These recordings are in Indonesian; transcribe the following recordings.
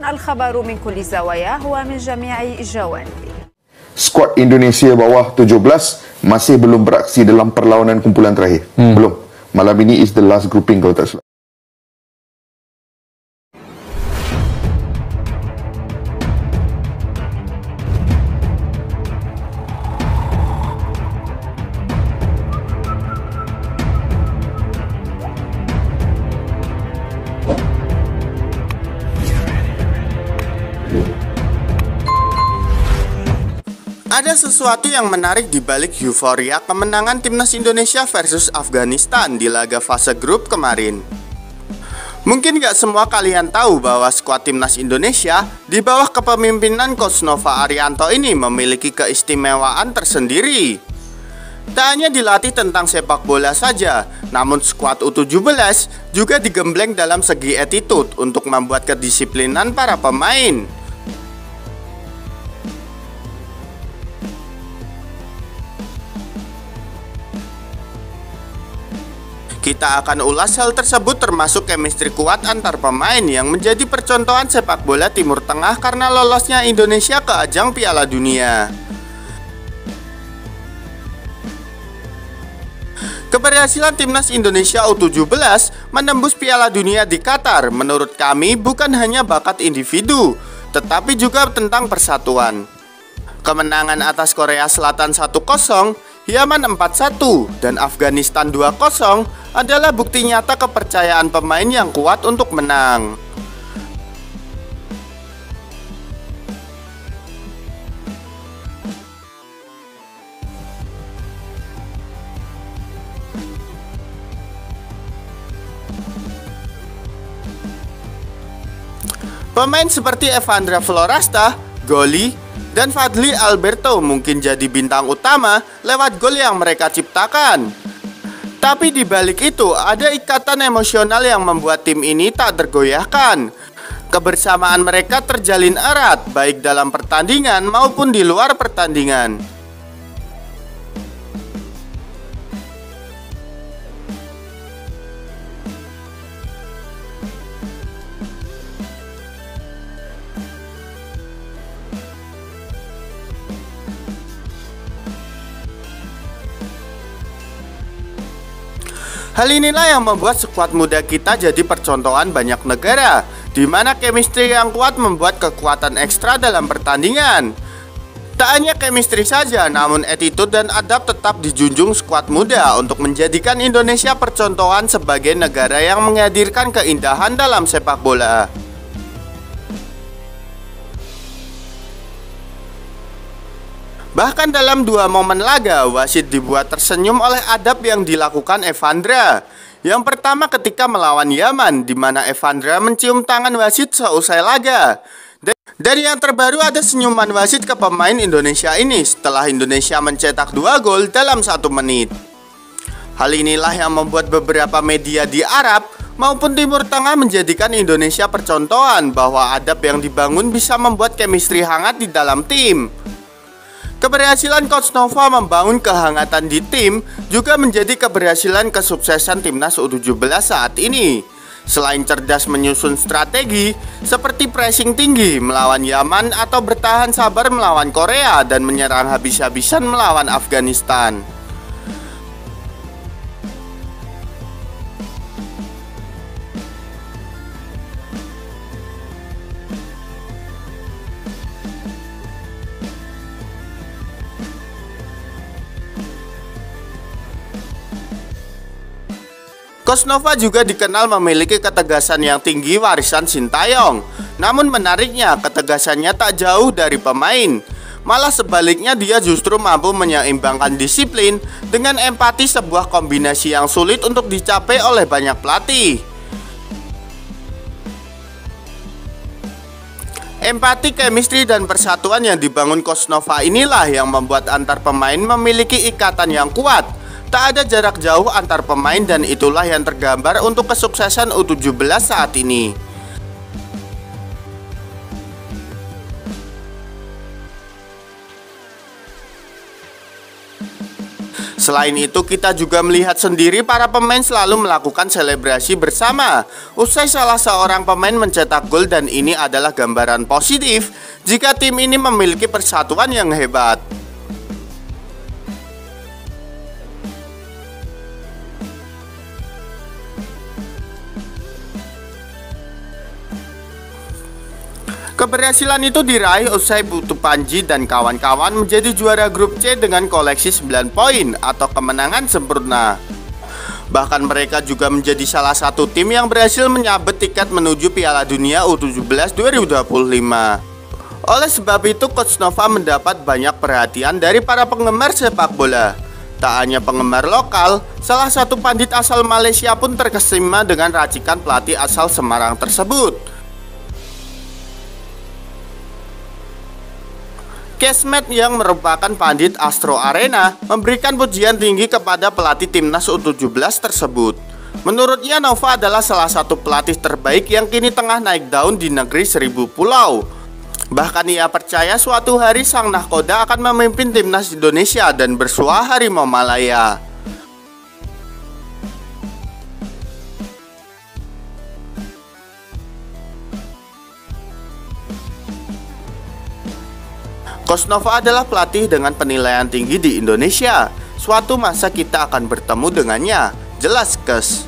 الخبر من كل زواياه ومن جميع جوانبه. Skuad Indonesia bawah 17 masih belum beraksi dalam perlawanan kumpulan terakhir. Belum. Malam ini is the last grouping kalau tak salah. Ada sesuatu yang menarik di balik euforia kemenangan timnas Indonesia versus Afghanistan di laga fase grup kemarin. Mungkin gak semua kalian tahu bahwa skuad timnas Indonesia di bawah kepemimpinan Coach Nova Arianto ini memiliki keistimewaan tersendiri. Tak hanya dilatih tentang sepak bola saja, namun skuad U17 juga digembleng dalam segi attitude untuk membuat kedisiplinan para pemain. Kita akan ulas hal tersebut termasuk chemistry kuat antar pemain yang menjadi percontohan sepak bola Timur Tengah karena lolosnya Indonesia ke ajang Piala Dunia. Keberhasilan timnas Indonesia U17 menembus Piala Dunia di Qatar menurut kami bukan hanya bakat individu, tetapi juga tentang persatuan. Kemenangan atas Korea Selatan 1-0, Yaman 4-1, dan Afghanistan 2-0 adalah bukti nyata kepercayaan pemain yang kuat untuk menang. Pemain seperti Evandra Florasta, Goli, dan Fadli Alberto mungkin jadi bintang utama lewat gol yang mereka ciptakan. Tapi di balik itu ada ikatan emosional yang membuat tim ini tak tergoyahkan. Kebersamaan mereka terjalin erat baik dalam pertandingan maupun di luar pertandingan. Hal inilah yang membuat skuad muda kita jadi percontohan banyak negara, di mana chemistry yang kuat membuat kekuatan ekstra dalam pertandingan. Tak hanya chemistry saja, namun attitude dan adab tetap dijunjung skuad muda untuk menjadikan Indonesia percontohan sebagai negara yang menghadirkan keindahan dalam sepak bola. Bahkan dalam dua momen laga, wasit dibuat tersenyum oleh adab yang dilakukan Evandra. Yang pertama ketika melawan Yaman, di mana Evandra mencium tangan wasit seusai laga. Dan yang terbaru ada senyuman wasit ke pemain Indonesia ini setelah Indonesia mencetak 2 gol dalam 1 menit. Hal inilah yang membuat beberapa media di Arab maupun Timur Tengah menjadikan Indonesia percontohan bahwa adab yang dibangun bisa membuat chemistry hangat di dalam tim. Keberhasilan Coach Nova membangun kehangatan di tim juga menjadi keberhasilan kesuksesan timnas U17 saat ini. Selain cerdas menyusun strategi seperti pressing tinggi melawan Yaman atau bertahan sabar melawan Korea dan menyerang habis-habisan melawan Afghanistan. Coach Nova juga dikenal memiliki ketegasan yang tinggi warisan Sintayong. Namun menariknya, ketegasannya tak jauh dari pemain. Malah sebaliknya dia justru mampu menyeimbangkan disiplin dengan empati, sebuah kombinasi yang sulit untuk dicapai oleh banyak pelatih. Empati, chemistry, dan persatuan yang dibangun Coach Nova inilah yang membuat antar pemain memiliki ikatan yang kuat. Tak ada jarak jauh antar pemain dan itulah yang tergambar untuk kesuksesan U17 saat ini. Selain itu, kita juga melihat sendiri para pemain selalu melakukan selebrasi bersama usai salah seorang pemain mencetak gol, dan ini adalah gambaran positif jika tim ini memiliki persatuan yang hebat. Keberhasilan itu diraih usai Putu Panji dan kawan-kawan menjadi juara grup C dengan koleksi 9 poin atau kemenangan sempurna. Bahkan mereka juga menjadi salah satu tim yang berhasil menyabet tiket menuju Piala Dunia U17 2025. Oleh sebab itu, Coach Nova mendapat banyak perhatian dari para penggemar sepak bola. Tak hanya penggemar lokal, salah satu pandit asal Malaysia pun terkesima dengan racikan pelatih asal Semarang tersebut. Kesmet yang merupakan pandit Astro Arena memberikan pujian tinggi kepada pelatih timnas U17 tersebut. Menurutnya, Nova adalah salah satu pelatih terbaik yang kini tengah naik daun di negeri seribu pulau. Bahkan ia percaya suatu hari sang nahkoda akan memimpin timnas Indonesia dan bersuah harimau Malaya. Coach Nova adalah pelatih dengan penilaian tinggi di Indonesia. Suatu masa kita akan bertemu dengannya, jelas Kes.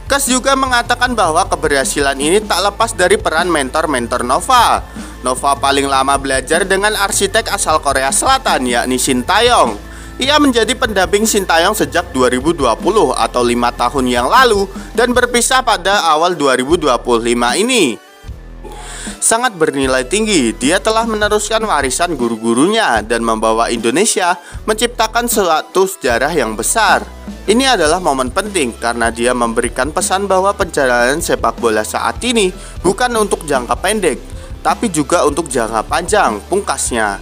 Kes juga mengatakan bahwa keberhasilan ini tak lepas dari peran mentor-mentor Nova. Nova paling lama belajar dengan arsitek asal Korea Selatan, yakni Shin Taeyong. Ia menjadi pendamping Shin Taeyong sejak 2020 atau 5 tahun yang lalu dan berpisah pada awal 2025 ini. Sangat bernilai tinggi, dia telah meneruskan warisan guru-gurunya dan membawa Indonesia menciptakan suatu sejarah yang besar. Ini adalah momen penting karena dia memberikan pesan bahwa perjalanan sepak bola saat ini bukan untuk jangka pendek, tapi juga untuk jangka panjang, pungkasnya.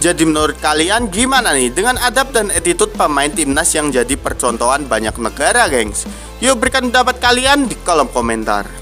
Jadi menurut kalian gimana nih dengan adab dan attitude pemain timnas yang jadi percontohan banyak negara, gengs? Yuk berikan pendapat kalian di kolom komentar.